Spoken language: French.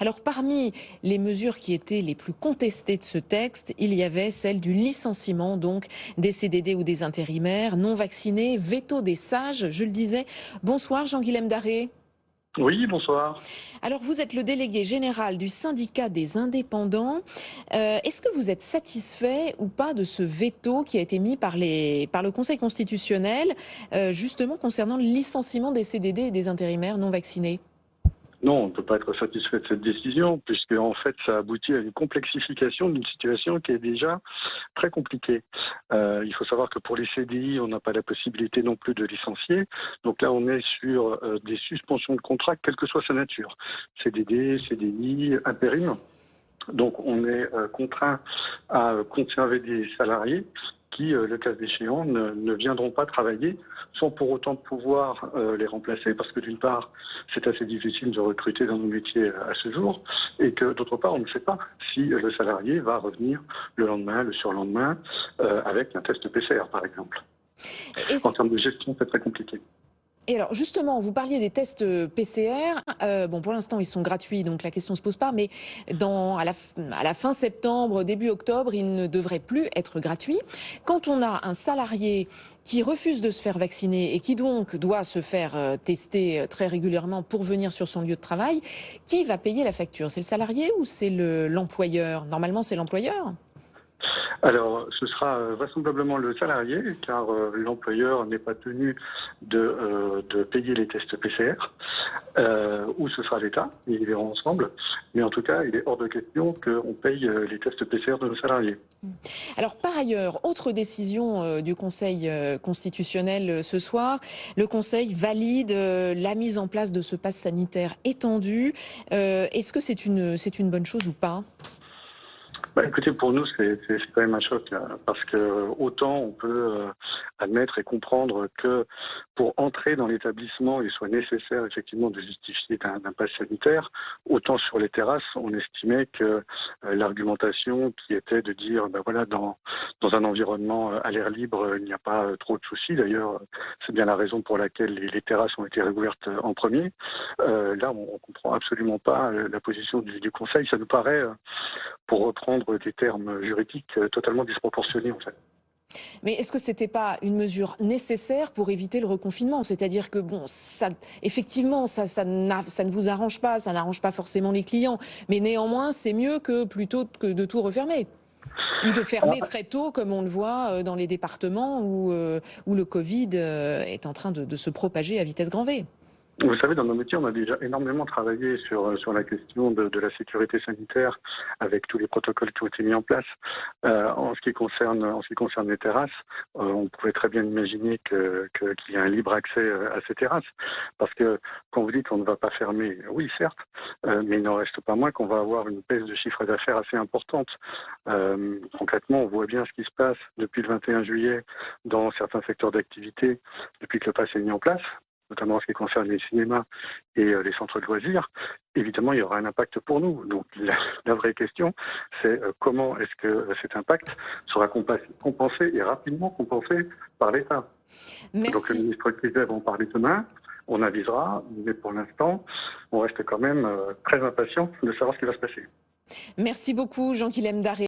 Alors parmi les mesures qui étaient les plus contestées de ce texte, il y avait celle du licenciement donc des CDD ou des intérimaires non vaccinés, veto des sages, je le disais. Bonsoir Jean-Guilhem Darré. Oui, bonsoir. Alors vous êtes le délégué général du syndicat des indépendants. Est-ce que vous êtes satisfait ou pas de ce veto qui a été mis par le Conseil constitutionnel justement concernant le licenciement des CDD et des intérimaires non vaccinés? Non, on ne peut pas être satisfait de cette décision, puisque en fait, ça aboutit à une complexification d'une situation qui est déjà très compliquée. Il faut savoir que pour les CDI, on n'a pas la possibilité non plus de licencier. Donc là, on est sur des suspensions de contrat, quelle que soit sa nature. CDD, CDI, intérim. Donc on est contraint à conserver des salariés qui, le cas échéant, ne viendront pas travailler sans pour autant pouvoir les remplacer, parce que d'une part, c'est assez difficile de recruter dans nos métiers à ce jour, et que d'autre part, on ne sait pas si le salarié va revenir le lendemain, le surlendemain, avec un test PCR, par exemple. En termes de gestion, c'est très compliqué. Et alors justement, vous parliez des tests PCR. Bon, pour l'instant, ils sont gratuits, donc la question ne se pose pas. Mais à la fin septembre, début octobre, ils ne devraient plus être gratuits. Quand on a un salarié qui refuse de se faire vacciner et qui donc doit se faire tester très régulièrement pour venir sur son lieu de travail, qui va payer la facture? C'est le salarié ou c'est l'employeur? Normalement, c'est l'employeur. Alors, ce sera vraisemblablement le salarié, car l'employeur n'est pas tenu de payer les tests PCR, ou ce sera l'État, ils verront ensemble. Mais en tout cas, il est hors de question qu'on paye les tests PCR de nos salariés. Alors par ailleurs, autre décision du Conseil constitutionnel ce soir, le Conseil valide la mise en place de ce pass sanitaire étendu. Est-ce que c'est une bonne chose ou pas? Bah, écoutez, pour nous, c'est quand même un choc, hein, parce que autant on peut admettre et comprendre que pour entrer dans l'établissement, il soit nécessaire effectivement de justifier d'un pass sanitaire, autant sur les terrasses, on estimait que l'argumentation qui était de dire, ben voilà, dans un environnement à l'air libre, il n'y a pas trop de soucis. D'ailleurs, c'est bien la raison pour laquelle les terrasses ont été réouvertes en premier. Là, on comprend absolument pas la position du Conseil. Ça nous paraît pour reprendre des termes juridiques totalement disproportionnés en fait. Mais est-ce que c'était pas une mesure nécessaire pour éviter le reconfinement? C'est-à-dire que bon, effectivement, ça ne vous arrange pas, ça n'arrange pas forcément les clients, mais néanmoins, c'est mieux que plutôt que de tout refermer. Ou de fermer très tôt, comme on le voit dans les départements où le Covid est en train de se propager à vitesse grand V. Vous savez, dans nos métiers, on a déjà énormément travaillé sur la question de la sécurité sanitaire avec tous les protocoles qui ont été mis en place. En ce qui concerne les terrasses, on pouvait très bien imaginer qu'il y a un libre accès à ces terrasses. Parce que quand vous dites qu'on ne va pas fermer, oui, certes, mais il n'en reste pas moins qu'on va avoir une baisse de chiffre d'affaires assez importante. Concrètement, on voit bien ce qui se passe depuis le 21 juillet dans certains secteurs d'activité, depuis que le pass est mis en place, notamment en ce qui concerne les cinémas et les centres de loisirs. Évidemment, il y aura un impact pour nous. Donc la vraie question, c'est comment est-ce que cet impact sera compensé et rapidement compensé par l'État. Donc le Merci. ministre Criset va en parler demain, on avisera, mais pour l'instant, on reste quand même très impatient de savoir ce qui va se passer. Merci beaucoup, Jean-Guilhem Darré.